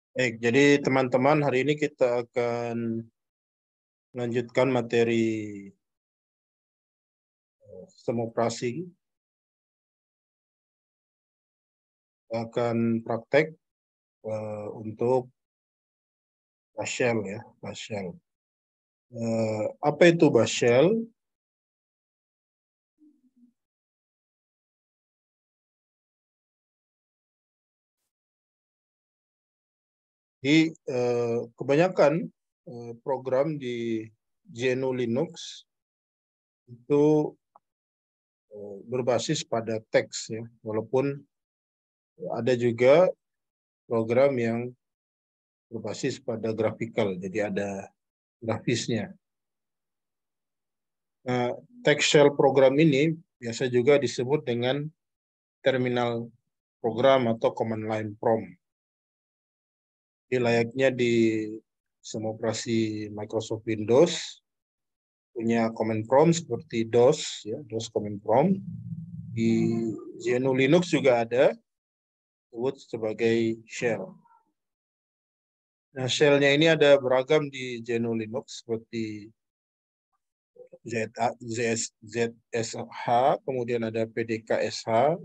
Baik, jadi teman-teman hari ini kita akan melanjutkan materi sistem operasi. Akan praktek untuk bash shell ya, bash shell. Apa itu bash shell? Di kebanyakan program di GNU Linux itu berbasis pada teks ya, walaupun ada juga program yang berbasis pada grafikal, jadi ada grafisnya. Nah, text shell program ini biasa juga disebut dengan terminal program atau command line prompt. Jadi layaknya di semua operasi Microsoft Windows punya command prompt seperti DOS ya, DOS command prompt. Di GNU Linux juga ada disebut sebagai shell. Nah, shell-nya ini ada beragam di GNU Linux seperti ZSH, kemudian ada PDK-SH,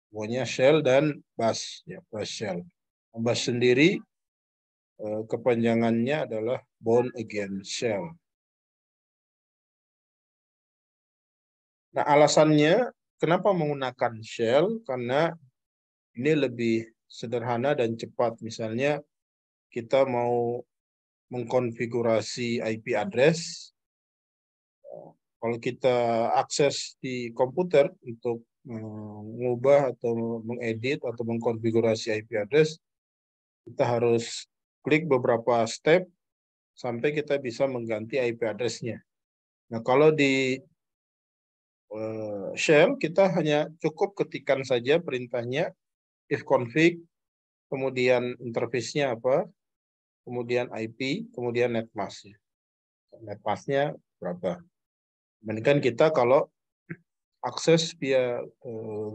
semuanya shell dan bash ya, bash shell. Bash sendiri kepanjangannya adalah Born Again Shell. Nah, alasannya kenapa menggunakan shell? Karena ini lebih sederhana dan cepat. Misalnya kita mau mengkonfigurasi IP address, kalau kita akses di komputer untuk mengubah atau mengedit atau mengkonfigurasi IP address, kita harus klik beberapa step sampai kita bisa mengganti IP address-nya. Nah, kalau di shell kita hanya cukup ketikkan saja perintahnya ifconfig, kemudian interface-nya apa, kemudian IP, kemudian netmask. Netmask-nya berapa. Dibandingkan kita kalau akses via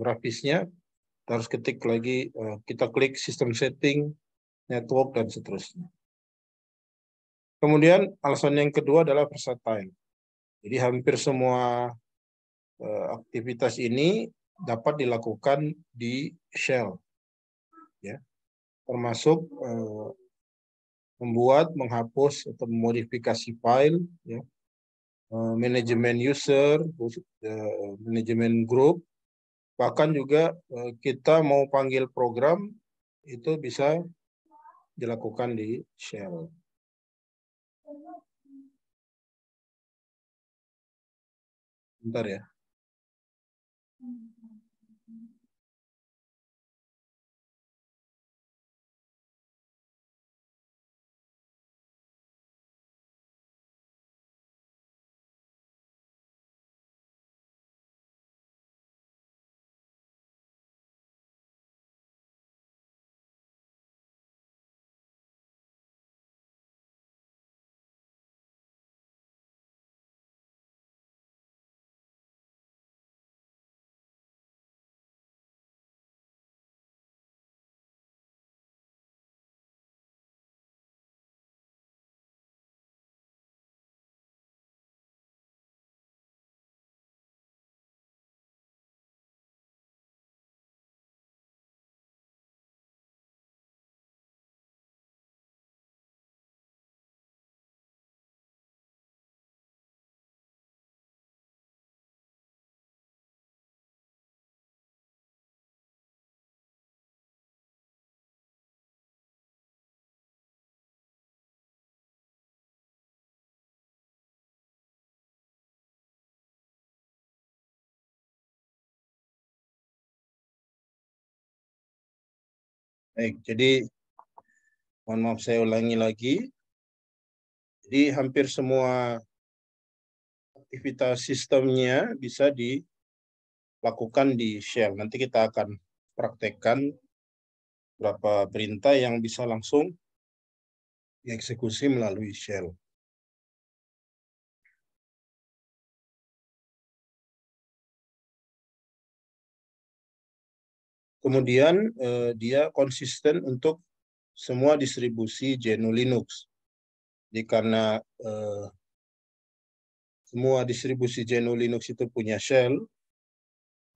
grafisnya, kita harus ketik lagi, kita klik sistem setting, network, dan seterusnya. Kemudian alasan yang kedua adalah versatile. Jadi hampir semua aktivitas ini dapat dilakukan di shell, ya, termasuk membuat, menghapus atau memodifikasi file, ya, manajemen user, manajemen grup, bahkan juga kita mau panggil program itu bisa dilakukan di shell. Bentar ya. Baik, jadi mohon maaf saya ulangi lagi. Jadi hampir semua aktivitas sistemnya bisa dilakukan di shell. Nanti kita akan praktekkan beberapa perintah yang bisa langsung dieksekusi melalui shell. Kemudian dia konsisten untuk semua distribusi GNU Linux. Jadi karena semua distribusi GNU Linux itu punya shell,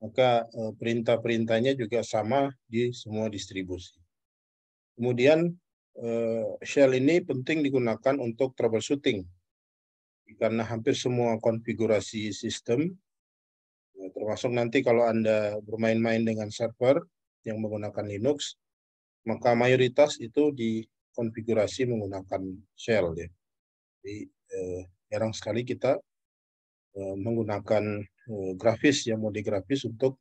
maka perintah-perintahnya juga sama di semua distribusi. Kemudian shell ini penting digunakan untuk troubleshooting, karena hampir semua konfigurasi sistem, termasuk nanti kalau Anda bermain-main dengan server yang menggunakan Linux, maka mayoritas itu dikonfigurasi menggunakan shell. Ya. Jadi jarang sekali kita menggunakan grafis yang mode grafis untuk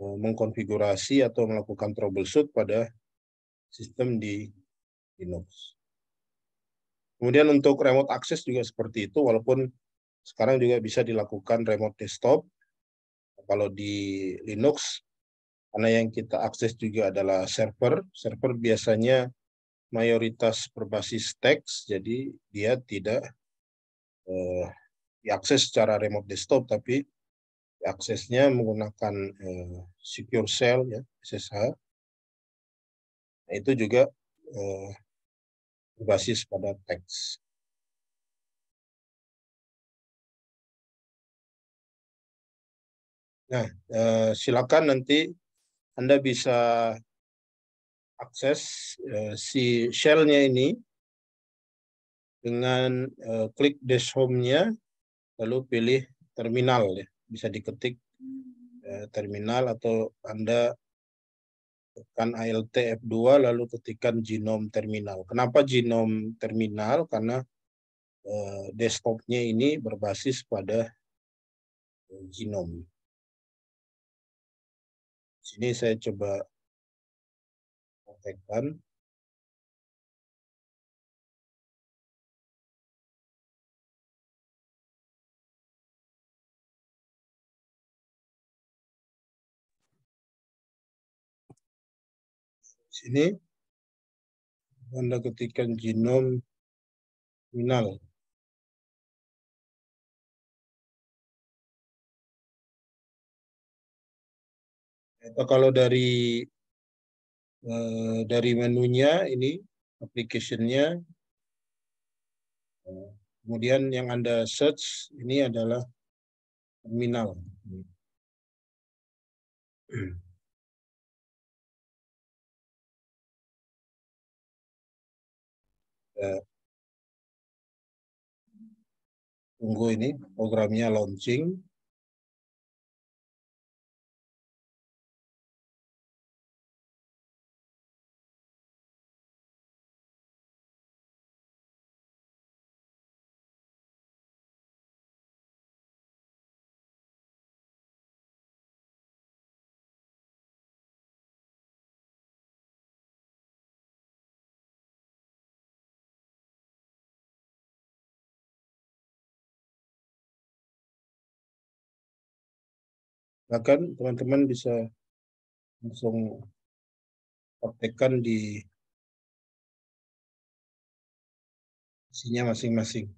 mengkonfigurasi atau melakukan troubleshoot pada sistem di Linux. Kemudian untuk remote access juga seperti itu, walaupun sekarang juga bisa dilakukan remote desktop. Kalau di Linux, karena yang kita akses juga adalah server. Server biasanya mayoritas berbasis teks, jadi dia tidak diakses secara remote desktop, tapi aksesnya menggunakan secure shell, ya, SSH. Nah, itu juga berbasis pada teks. Nah, silakan nanti Anda bisa akses si shell-nya ini dengan klik dash home-nya, lalu pilih terminal. Ya. Bisa diketik terminal atau Anda tekan Alt F2 lalu ketikkan genome terminal. Kenapa genome terminal? Karena desktop-nya ini berbasis pada genome. Sini saya coba praktekkan. Sini Anda ketikkan genome terminal. Atau kalau dari menunya ini application-nya, kemudian yang Anda search ini adalah terminal. Tunggu ini programnya launching. Bahkan teman-teman bisa langsung praktekkan di isinya masing-masing.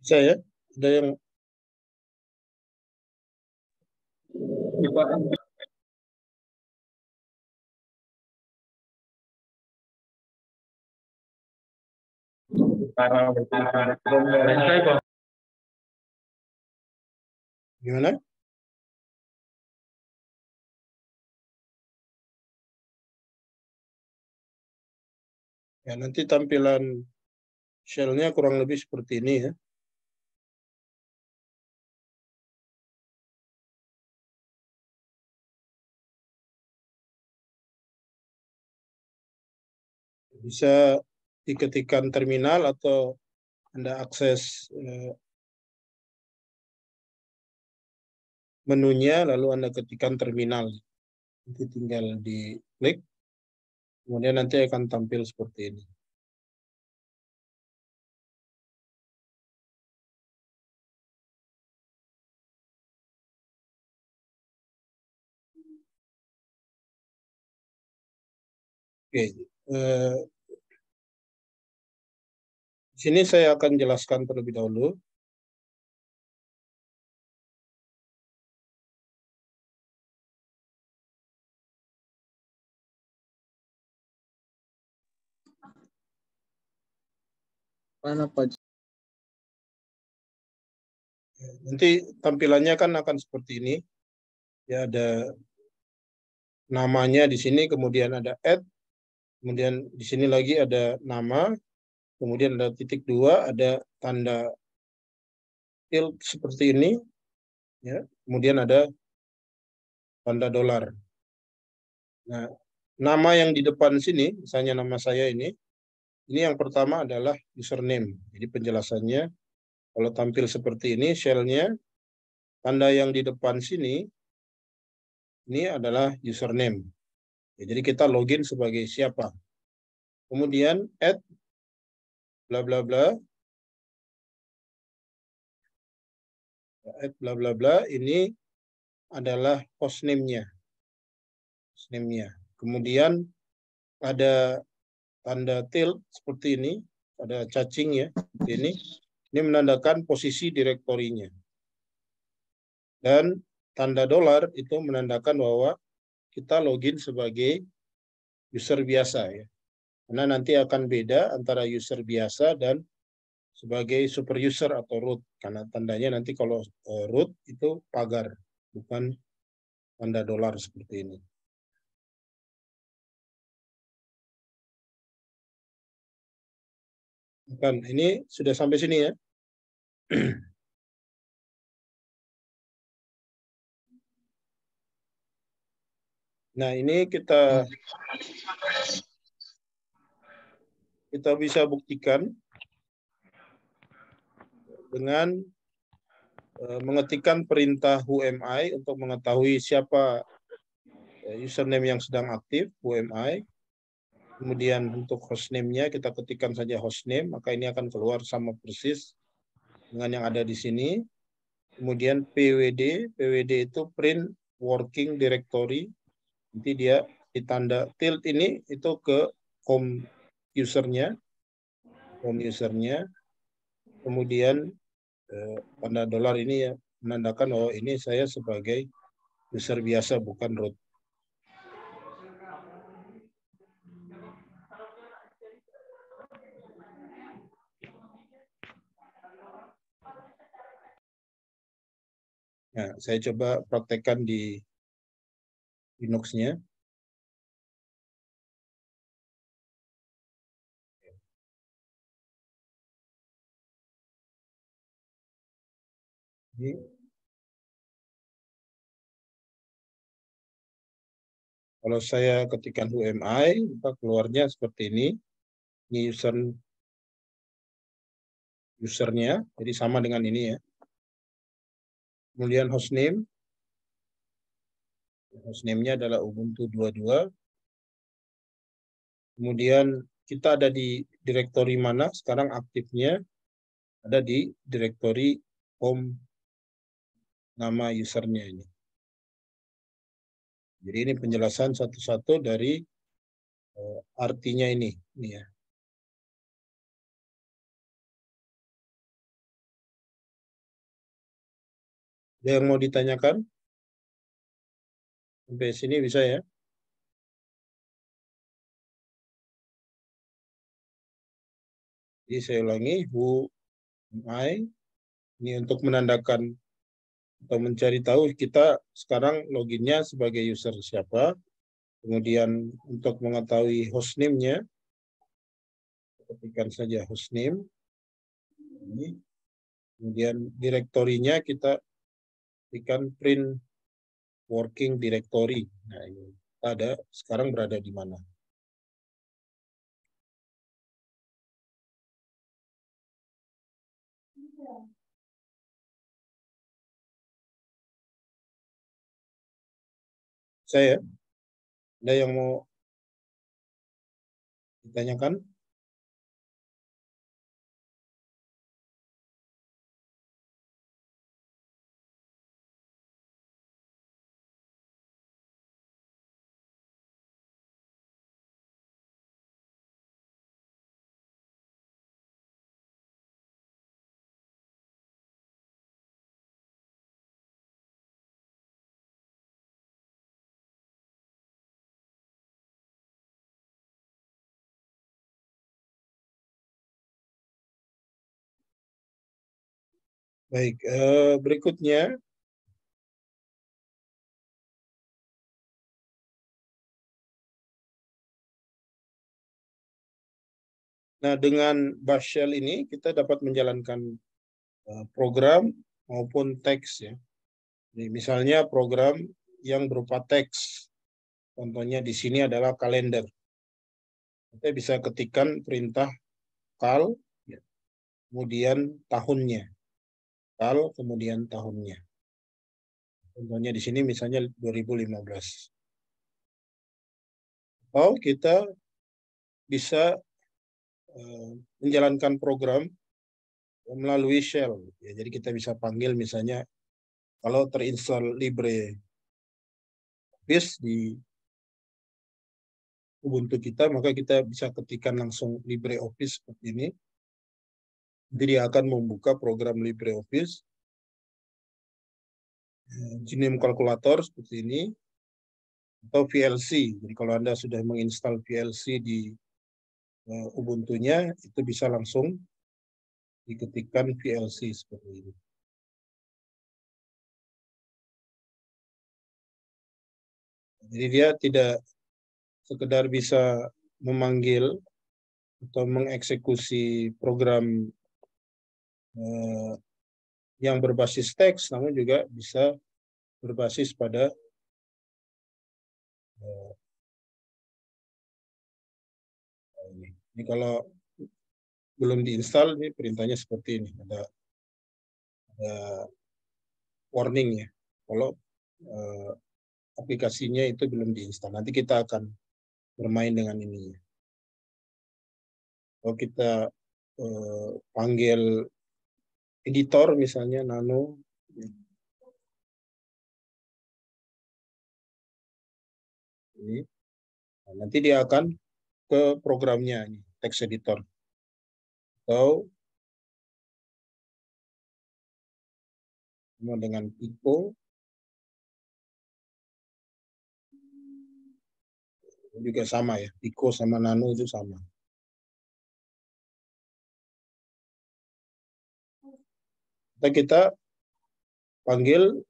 Bisa ya? Ada yang para Gimana? Ya, nanti tampilan shell-nya kurang lebih seperti ini ya. Bisa diketikkan terminal atau Anda akses menunya, lalu Anda ketikkan terminal. Nanti tinggal diklik, kemudian nanti akan tampil seperti ini. Oke, di sini saya akan jelaskan terlebih dahulu. Mana Pak? Nanti tampilannya kan akan seperti ini. Ya, ada namanya di sini, kemudian ada add, kemudian di sini lagi ada nama, kemudian ada titik dua, ada tanda tilde seperti ini, ya. Kemudian ada tanda dolar. Nah, nama yang di depan sini, misalnya nama saya ini yang pertama adalah username. Jadi penjelasannya, kalau tampil seperti ini, shell-nya, tanda yang di depan sini, ini adalah username. Ya, jadi kita login sebagai siapa. Kemudian add bla bla bla, add bla bla bla, ini adalah hostname-nya. Hostname-nya. Kemudian ada tanda tilde seperti ini, ada cacing ya, seperti ini. Ini menandakan posisi direktorinya. Dan tanda dolar itu menandakan bahwa kita login sebagai user biasa ya. Karena nanti akan beda antara user biasa dan sebagai super user atau root. Karena tandanya nanti kalau root itu pagar, bukan tanda dolar seperti ini. Bukan, ini sudah sampai sini ya. Nah, ini kita bisa buktikan dengan mengetikkan perintah whoami untuk mengetahui siapa username yang sedang aktif, whoami. Kemudian untuk hostname-nya kita ketikkan saja hostname, maka ini akan keluar sama persis dengan yang ada di sini. Kemudian PWD, PWD itu print working directory. Nanti dia ditanda tilde ini itu ke home usernya, kemudian tanda dolar ini ya menandakan bahwa ini saya sebagai user biasa bukan root. Nah, saya coba praktekkan di Linux-nya. Ini, kalau saya ketikkan whoami, maka keluarnya seperti ini. Ini usernya, jadi sama dengan ini ya. Kemudian hostname-nya adalah Ubuntu 22. Kemudian kita ada di direktori mana, sekarang aktifnya ada di direktori home nama usernya ini. Jadi ini penjelasan satu-satu dari artinya ini ya. Ada yang mau ditanyakan? Sampai sini bisa ya? Jadi saya ulangi, who am I? Ini untuk menandakan atau mencari tahu kita sekarang loginnya sebagai user siapa. Kemudian untuk mengetahui hostname-nya, ketikkan saja hostname. Ini. Kemudian direktorinya kita ketikkan print working directory. Nah, ini ada sekarang berada di mana. Saya, ada yang mau ditanyakan? Baik, berikutnya. Nah, dengan Bash Shell ini kita dapat menjalankan program maupun teks ya. Jadi, misalnya program yang berupa teks. Contohnya di sini adalah kalender. Kita bisa ketikkan perintah kal, ya, kemudian tahunnya. Kal, kemudian tahunnya. Contohnya di sini misalnya 2015. Atau kita bisa menjalankan program melalui shell. Ya, jadi kita bisa panggil misalnya kalau terinstall LibreOffice di Ubuntu kita, maka kita bisa ketikkan langsung LibreOffice seperti ini. Jadi dia akan membuka program LibreOffice, Genome Calculator seperti ini, atau VLC. Jadi kalau Anda sudah menginstal VLC di Ubuntu-nya, itu bisa langsung diketikkan VLC seperti ini. Jadi dia tidak sekedar bisa memanggil atau mengeksekusi program yang berbasis teks, namun juga bisa berbasis pada ini kalau belum diinstal, ini perintahnya seperti ini. Ada warning ya. Kalau aplikasinya itu belum diinstal. Nanti kita akan bermain dengan ini. Kalau kita panggil editor misalnya nano, ini, nah, nanti dia akan ke programnya ini, text editor. Atau dengan Pico juga sama ya, Pico sama nano itu sama. Kita panggil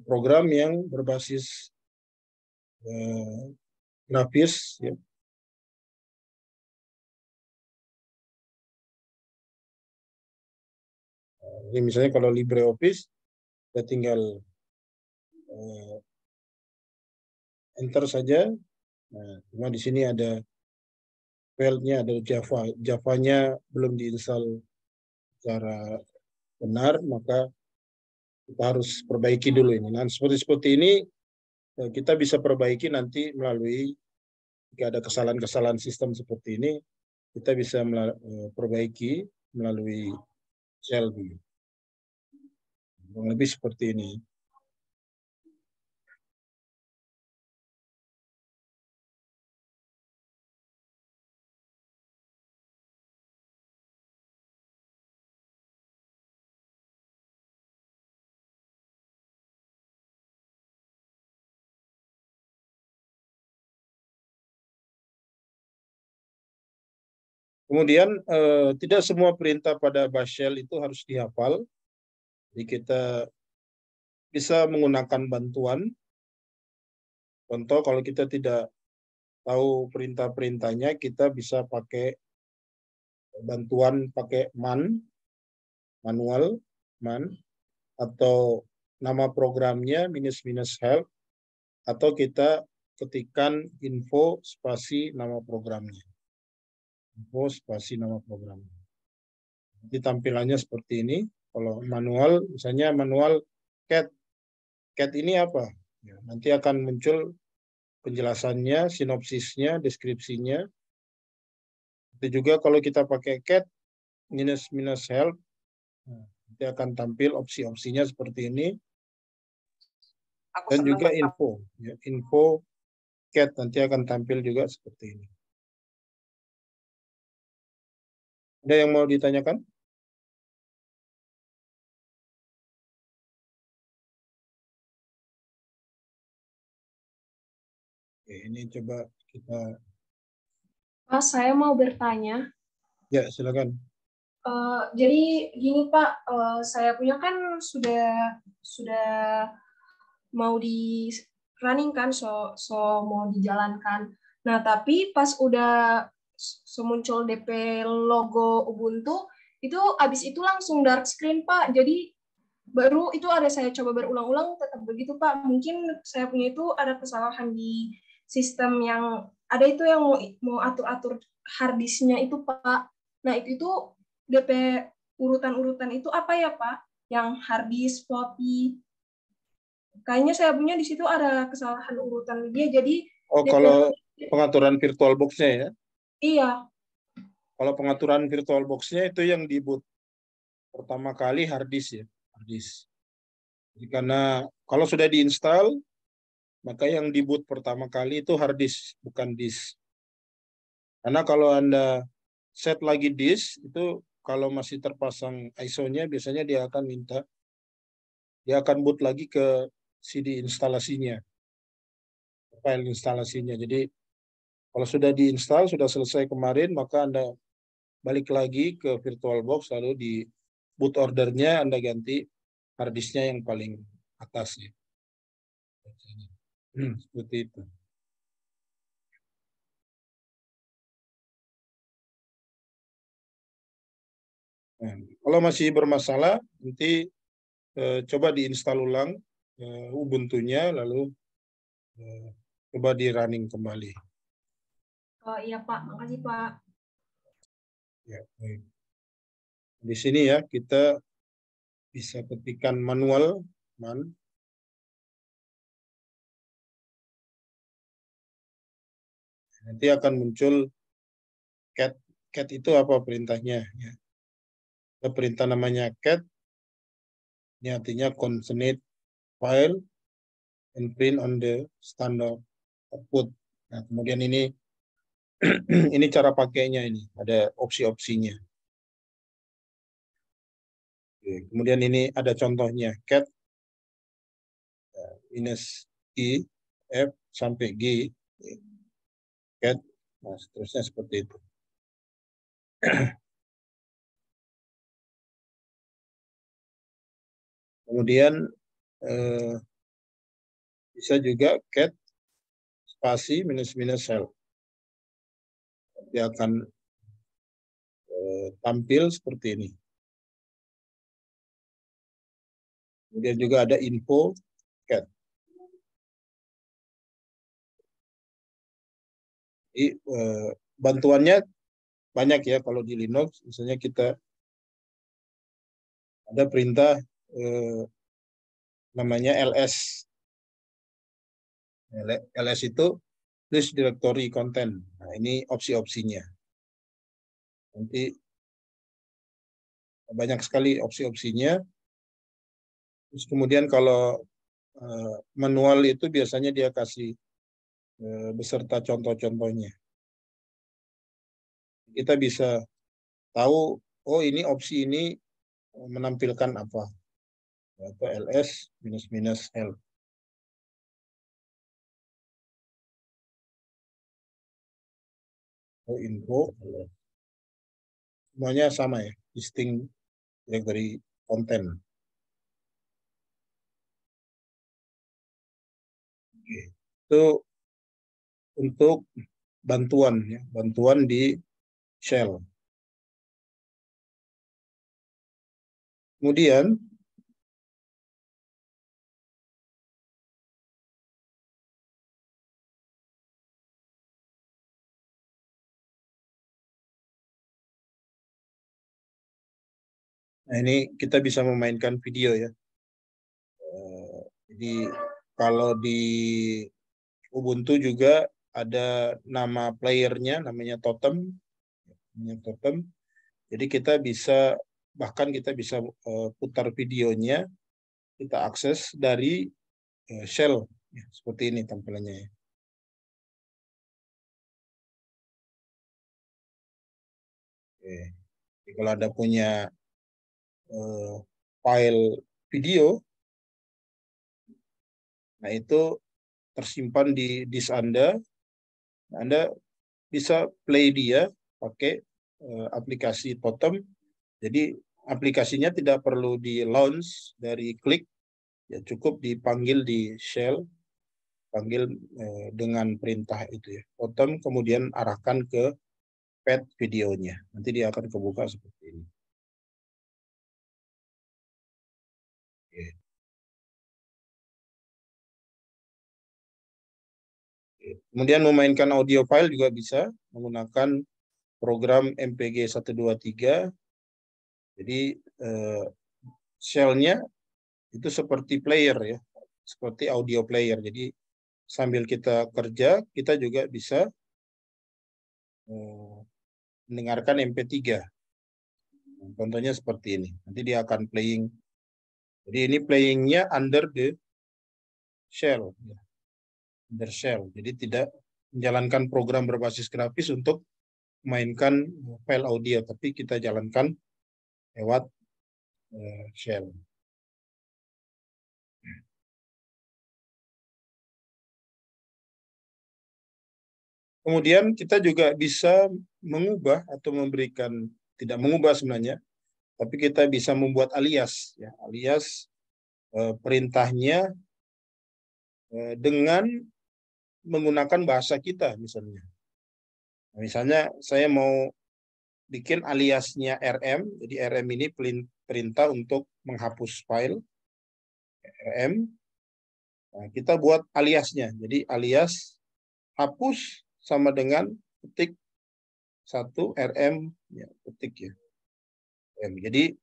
program yang berbasis grafis ya. Ini misalnya kalau LibreOffice kita tinggal enter saja. Nah, cuma di sini ada file-nya, ada Java. Java-nya belum diinstal secara benar, maka kita harus perbaiki dulu ini. Nah, seperti ini kita bisa perbaiki nanti melalui jika ada kesalahan-kesalahan sistem seperti ini, kita bisa perbaiki melalui shell dulu. Lebih seperti ini. Kemudian tidak semua perintah pada Bash Shell itu harus dihafal. Jadi kita bisa menggunakan bantuan. Contoh kalau kita tidak tahu perintah-perintahnya, kita bisa pakai bantuan pakai manual, atau nama programnya minus help, atau kita ketikkan info spasi nama programnya. Info spasi nama programnya. Jadi tampilannya seperti ini. Kalau manual, misalnya manual cat. Cat ini apa? Ya, nanti akan muncul penjelasannya, sinopsisnya, deskripsinya. Itu juga kalau kita pakai cat minus help, nanti akan tampil opsi-opsinya seperti ini. Dan juga info. Ya, info cat nanti akan tampil juga seperti ini. Ada yang mau ditanyakan? Oke, ini coba kita. Pak, saya mau bertanya. Ya, silakan. Jadi gini Pak, saya punya kan sudah mau di running kan, so mau dijalankan. Nah tapi pas udah semuncul DP logo Ubuntu, itu abis itu langsung dark screen Pak. Jadi baru itu ada saya coba berulang-ulang tetap begitu Pak. Mungkin saya punya itu ada kesalahan di sistem yang ada itu yang mau atur-atur hard disknya itu Pak. Nah itu DP urutan-urutan itu apa ya Pak? Yang hard disk, floppy. Kayaknya saya punya di situ ada kesalahan urutan dia. Jadi Oh, DP kalau pengaturan VirtualBox-nya ya. iya. Kalau pengaturan VirtualBox-nya itu yang di boot pertama kali hard disk ya. Hard disk. Jadi karena kalau sudah diinstal, maka yang di boot pertama kali itu hard disk, bukan disk. Karena kalau Anda set lagi disk, itu kalau masih terpasang ISO-nya, biasanya dia akan boot lagi ke CD instalasinya, file instalasinya. Jadi kalau sudah diinstal, sudah selesai kemarin, maka Anda balik lagi ke VirtualBox, lalu di boot ordernya Anda ganti hard disknya yang paling atas ya. Seperti itu. Nah, kalau masih bermasalah, nanti coba diinstal ulang Ubuntu-nya, lalu coba di running kembali. Oh iya Pak, makasih Pak. Ya, baik. Di sini ya kita bisa ketikkan manual, nanti akan muncul cat. Cat itu apa perintahnya? Ya. Ada perintah namanya cat, ini artinya concatenate file and print on the standard output. Nah, kemudian ini ini cara pakainya, ini ada opsi-opsinya. Oke, kemudian ini ada contohnya cat minus i f sampai g cat, nah seterusnya seperti itu. Kemudian bisa juga cat spasi minus help, dia akan tampil seperti ini. Kemudian juga ada info cat. Jadi bantuannya banyak ya. Kalau di Linux misalnya kita ada perintah namanya ls. ls itu list directory content. Nah, ini opsi-opsinya. Nanti banyak sekali opsi-opsinya. Terus kemudian kalau manual itu biasanya dia kasih beserta contoh-contohnya. Kita bisa tahu, oh ini opsi ini menampilkan apa. Atau ls minus help. Oh info. Semuanya sama ya, distinct directory content. Itu untuk bantuan, ya, bantuan di shell. Kemudian nah ini kita bisa memainkan video ya. Jadi kalau di Ubuntu juga ada nama playernya, namanya Totem. Jadi kita bisa bahkan kita bisa putar videonya, kita akses dari shell, ya, seperti ini tampilannya ya. Oke. Jadi kalau Anda punya file video, nah itu tersimpan di disk Anda. Anda bisa play dia pakai aplikasi Totem. Jadi aplikasinya tidak perlu di launch dari klik, ya cukup dipanggil di shell, panggil dengan perintah itu ya. Totem kemudian arahkan ke pad videonya. Nanti dia akan kebuka seperti ini. Oke. Kemudian memainkan audio file juga bisa menggunakan program MPG 123. Jadi shell-nya itu seperti player ya, seperti audio player. Jadi sambil kita kerja, kita juga bisa mendengarkan MP3. Contohnya seperti ini. Nanti dia akan playing. Jadi ini playingnya under the shell, ya. Under shell. Jadi tidak menjalankan program berbasis grafis untuk mainkan file audio, tapi kita jalankan lewat shell. Kemudian kita juga bisa mengubah atau memberikan, tidak mengubah sebenarnya, tapi kita bisa membuat alias, ya, alias perintahnya dengan menggunakan bahasa kita misalnya. Misalnya saya mau bikin aliasnya RM, jadi RM ini perintah untuk menghapus file RM. Nah, kita buat aliasnya, jadi alias hapus sama dengan ketik 1 RM, ya, ketik ya. Jadi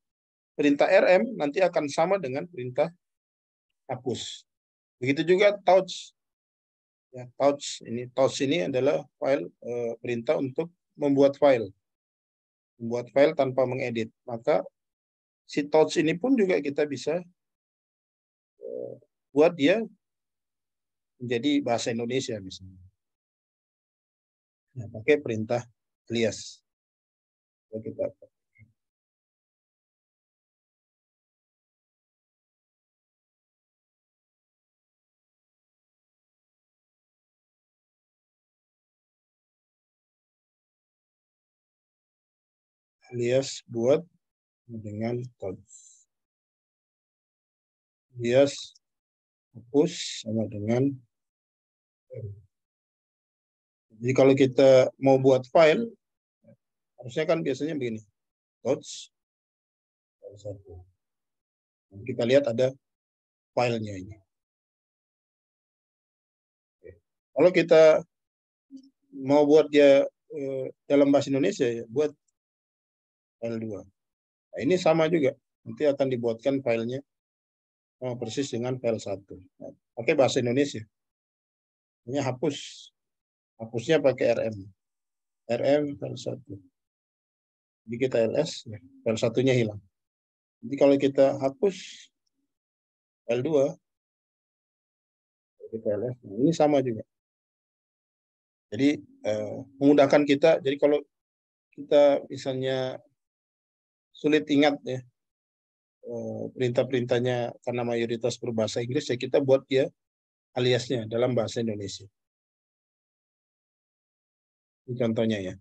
perintah RM nanti akan sama dengan perintah hapus. Begitu juga touch. Ya, touch ini adalah file perintah untuk membuat file tanpa mengedit. Maka si touch ini pun juga kita bisa buat dia menjadi bahasa Indonesia misalnya. Nah, pakai perintah alias. Kita alias buat dengan touch. Alias hapus sama dengan. Jadi kalau kita mau buat file, harusnya kan biasanya begini. Touch. Kita lihat ada filenya ini. Kalau kita mau buat dia dalam bahasa Indonesia, ya, buat file 2. Nah, ini sama juga. Nanti akan dibuatkan filenya sama persis dengan file 1. Nah, pakai bahasa Indonesia. Ini hapus. Hapusnya pakai RM. RM file 1. Jadi kita ls, ya, file 1-nya hilang. Jadi kalau kita hapus file 2, kita ls, nah ini sama juga. Jadi memudahkan kita. Jadi kalau kita misalnya sulit ingat ya perintah-perintahnya karena mayoritas berbahasa Inggris, ya kita buat dia aliasnya dalam bahasa Indonesia. Ini contohnya ya.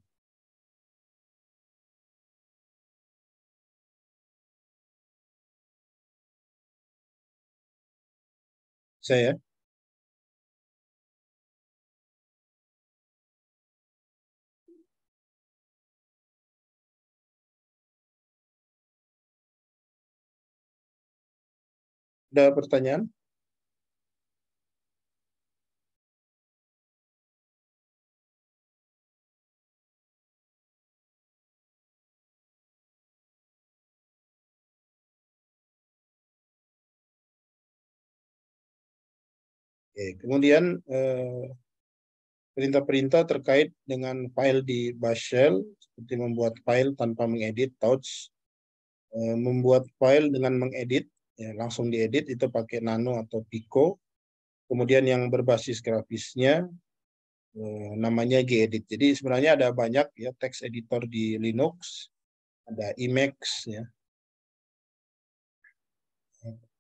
Saya Ada pertanyaan? Oke, kemudian perintah-perintah terkait dengan file di Bash Shell, seperti membuat file tanpa mengedit, touch, membuat file dengan mengedit, ya, langsung diedit itu pakai Nano atau Pico. Kemudian yang berbasis grafisnya namanya gedit. Jadi sebenarnya ada banyak ya text editor di Linux, ada Emacs ya.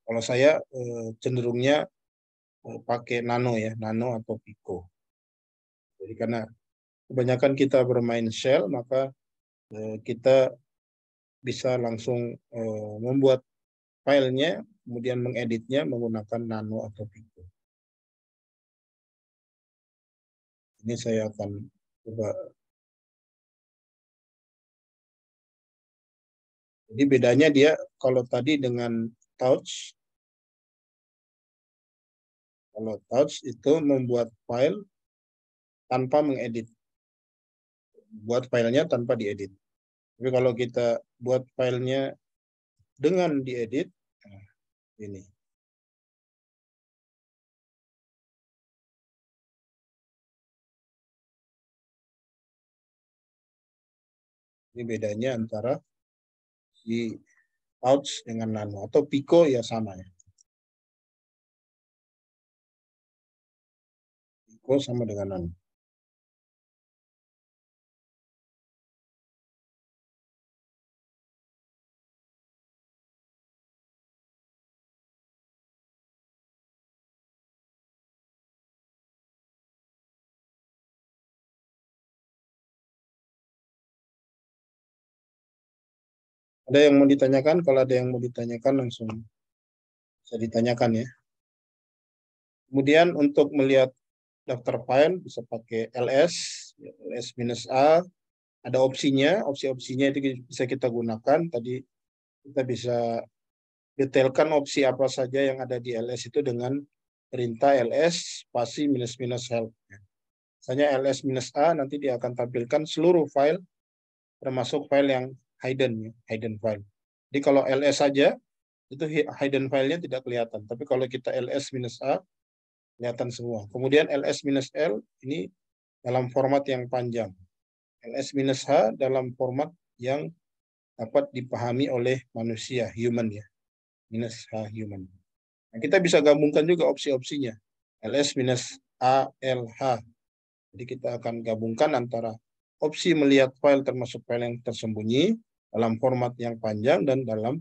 Kalau saya cenderungnya pakai Nano ya, Nano atau Pico. Jadi karena kebanyakan kita bermain shell, maka kita bisa langsung membuat filenya, kemudian mengeditnya menggunakan Nano atau Pico. Ini saya akan coba. Jadi bedanya dia kalau tadi dengan Touch, kalau Touch itu membuat file tanpa mengedit, buat filenya tanpa diedit. Tapi kalau kita buat filenya dengan diedit, nah, ini. Ini bedanya antara si Touch dengan Nano atau Pico ya sama ya. Pico sama dengan Nano. Ada yang mau ditanyakan? Kalau ada yang mau ditanyakan langsung bisa ditanyakan ya. Kemudian untuk melihat daftar file bisa pakai ls-a, ada opsinya, opsi-opsinya itu bisa kita gunakan. Tadi kita bisa detailkan opsi apa saja yang ada di ls itu dengan perintah ls spasi minus minus help. Misalnya ls-a nanti dia akan tampilkan seluruh file termasuk file yang hidden file. Jadi kalau ls saja itu hidden filenya tidak kelihatan, tapi kalau kita ls-a kelihatan semua. Kemudian ls-l ini dalam format yang panjang. ls-h dalam format yang dapat dipahami oleh manusia, human ya. Minus h human. Nah, kita bisa gabungkan juga opsi-opsinya. ls-a-lh. Jadi kita akan gabungkan antara opsi melihat file termasuk file yang tersembunyi dalam format yang panjang dan dalam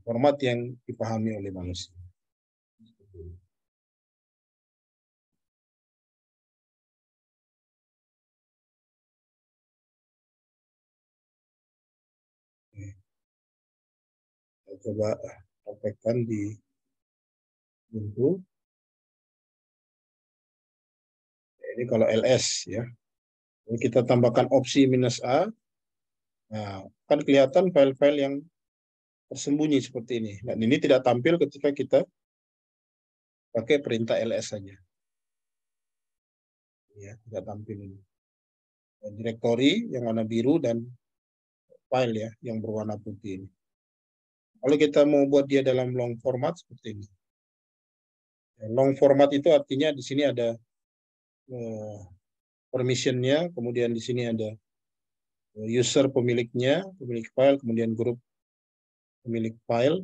format yang dipahami oleh manusia. Kita coba praktekkan di Ubuntu. Ini kalau ls ya. Jadi kita tambahkan opsi minus a. Nah, kan kelihatan file-file yang tersembunyi seperti ini. Dan ini tidak tampil ketika kita pakai perintah ls saja. Ya, tidak tampil ini. Direktori yang warna biru dan file ya yang berwarna putih ini. Kalau kita mau buat dia dalam long format seperti ini. Long format itu artinya di sini ada permissionnya, kemudian di sini ada user pemiliknya, pemilik file, kemudian grup pemilik file,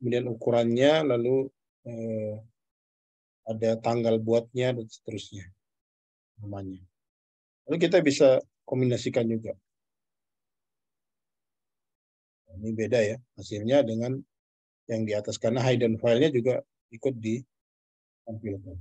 kemudian ukurannya, lalu ada tanggal buatnya dan seterusnya namanya. Lalu kita bisa kombinasikan juga. Ini beda ya hasilnya dengan yang di atas karena hidden file-nya juga ikut ditampilkan.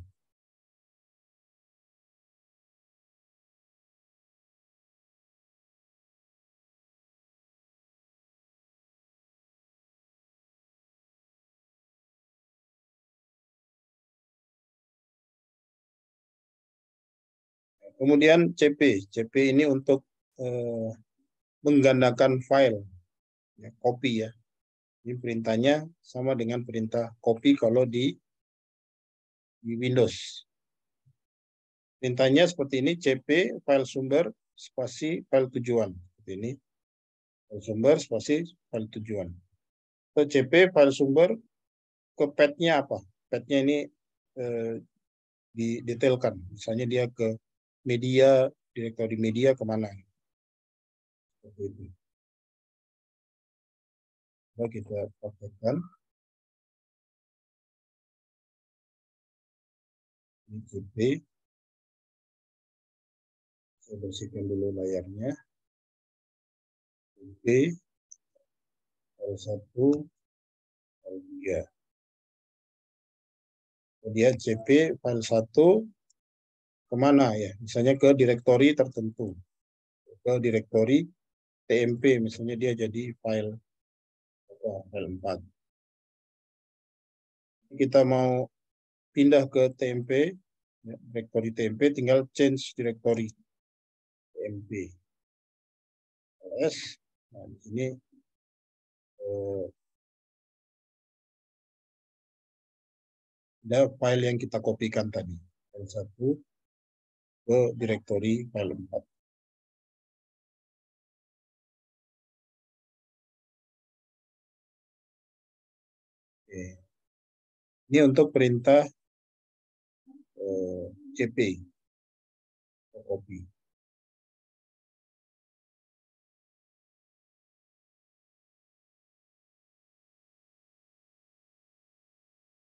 Kemudian CP ini untuk menggandakan file, ya, copy ya. Ini perintahnya sama dengan perintah copy kalau di Windows. Perintahnya seperti ini, cp file sumber spasi file tujuan. Seperti ini. File sumber spasi file tujuan. So, cp file sumber ke path-nya apa? Path-nya ini didetailkan. Misalnya dia ke media, direktori media kemana. Seperti itu. Coba kita praktekkan. Ini cp. Saya bersihkan dulu layarnya. Cp. File 1. File 3. Kemudian cp file 1 kemana ya? Misalnya ke direktori tertentu. Ke direktori tmp. Misalnya dia jadi file 4. Kita mau pindah ke tmp, direktori tmp, tinggal change direktori tmp. ls. Nah, di sini ada file yang kita kopikan tadi. File 1 ke direktori file 4. Oke. Ini untuk perintah cp. Copy.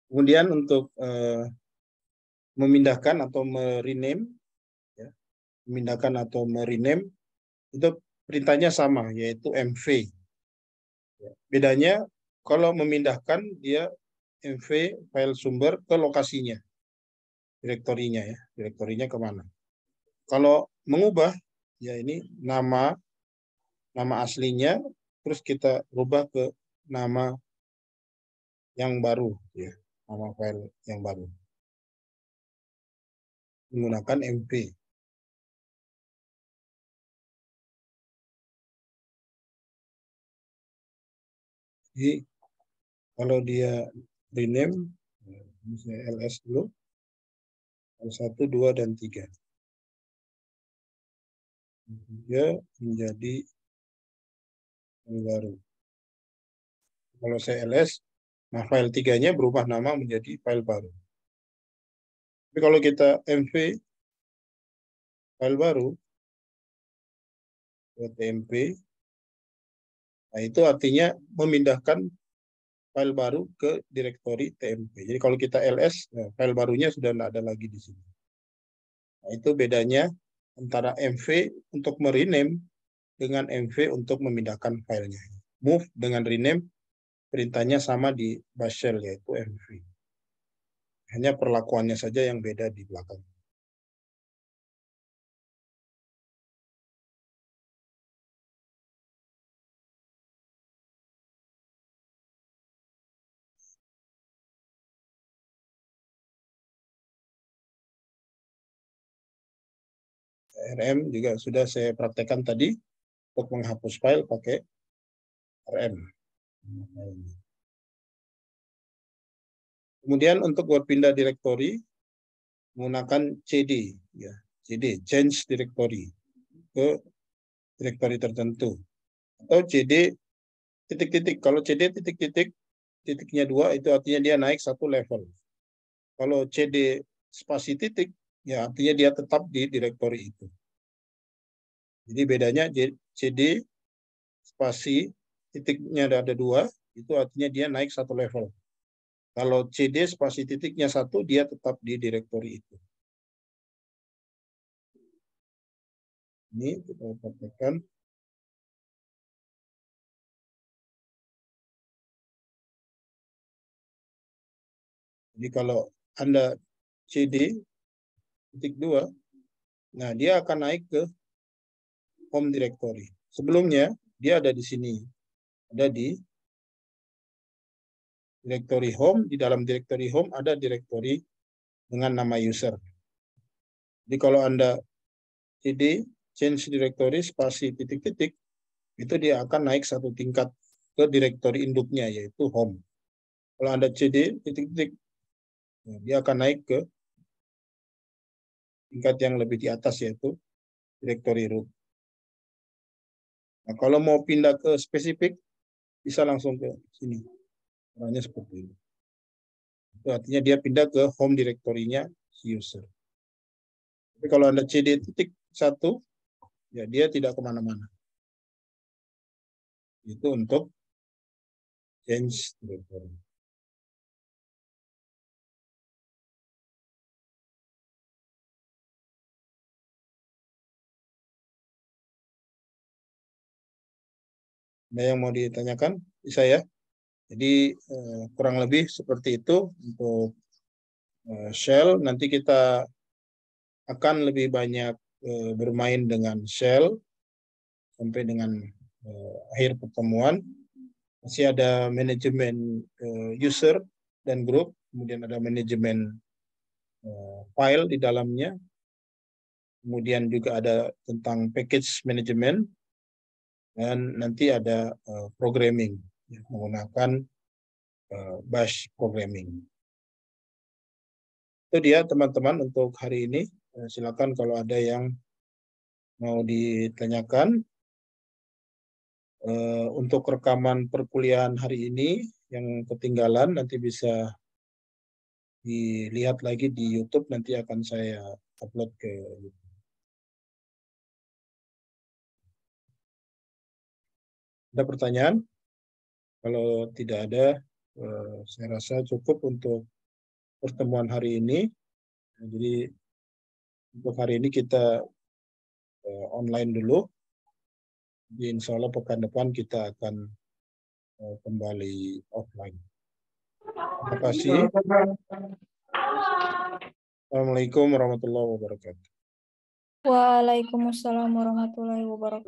Kemudian untuk memindahkan atau merename, ya, memindahkan atau merename itu perintahnya sama, yaitu mv. Ya. Bedanya kalau memindahkan dia mv file sumber ke lokasinya, direktorinya ya, direktorinya kemana. Kalau mengubah, ya ini nama aslinya, terus kita rubah ke nama yang baru, ya, nama file yang baru. Menggunakan mv. Jadi kalau dia rename, misalnya ls dulu, 1, 2, dan 3. 3 menjadi yang baru. Kalau saya ls, nah file 3-nya berubah nama menjadi file baru. Tapi kalau kita mv file baru, tmp, nah itu artinya memindahkan file baru ke direktori tmp. Jadi kalau kita ls, nah, file barunya sudah tidak ada lagi di sini. Nah, itu bedanya antara mv untuk merename dengan mv untuk memindahkan filenya. Move dengan rename, perintahnya sama di bash shell, yaitu mv. Hanya perlakuannya saja yang beda di belakang. rm juga sudah saya praktekkan tadi untuk menghapus file pakai rm. Kemudian untuk berpindah direktori menggunakan cd, ya, cd change directory ke direktori tertentu, atau cd titik-titik. Kalau cd titik-titik, titiknya 2 itu artinya dia naik 1 level. Kalau cd spasi titik, ya artinya dia tetap di direktori itu. Jadi bedanya cd spasi titiknya ada 2, itu artinya dia naik 1 level. Kalau cd spasi titiknya 1, dia tetap di direktori itu. Ini kita praktekkan. Jadi kalau Anda cd titik 2, nah dia akan naik ke home directory. Sebelumnya dia ada di sini, ada di directory home. Di dalam directory home ada directory dengan nama user. Jadi kalau Anda cd change directory spasi titik-titik, itu dia akan naik 1 tingkat ke direktori induknya, yaitu home. Kalau Anda cd titik-titik, dia akan naik ke tingkat yang lebih di atas, yaitu direktori root. Nah, kalau mau pindah ke spesifik, bisa langsung ke sini. Caranya seperti ini. Itu artinya dia pindah ke home direktorinya si user. Tapi kalau Anda cd titik 1, ya dia tidak kemana-mana. Itu untuk change directory. Ada yang mau ditanyakan? Bisa ya? Jadi kurang lebih seperti itu untuk shell. Nanti kita akan lebih banyak bermain dengan shell sampai dengan akhir pertemuan. Masih ada manajemen user dan grup, kemudian ada manajemen file di dalamnya, kemudian juga ada tentang package management, dan nanti ada programming menggunakan bash programming. Itu dia teman-teman untuk hari ini. Silakan kalau ada yang mau ditanyakan. Untuk rekaman perkuliahan hari ini yang ketinggalan nanti bisa dilihat lagi di YouTube, nanti akan saya upload ke YouTube. Ada pertanyaan? Kalau tidak ada, saya rasa cukup untuk pertemuan hari ini. Jadi untuk hari ini kita online dulu. Jadi insya Allah pekan depan kita akan kembali offline. Terima kasih. Assalamualaikum warahmatullahi wabarakatuh. Waalaikumsalam warahmatullahi wabarakatuh.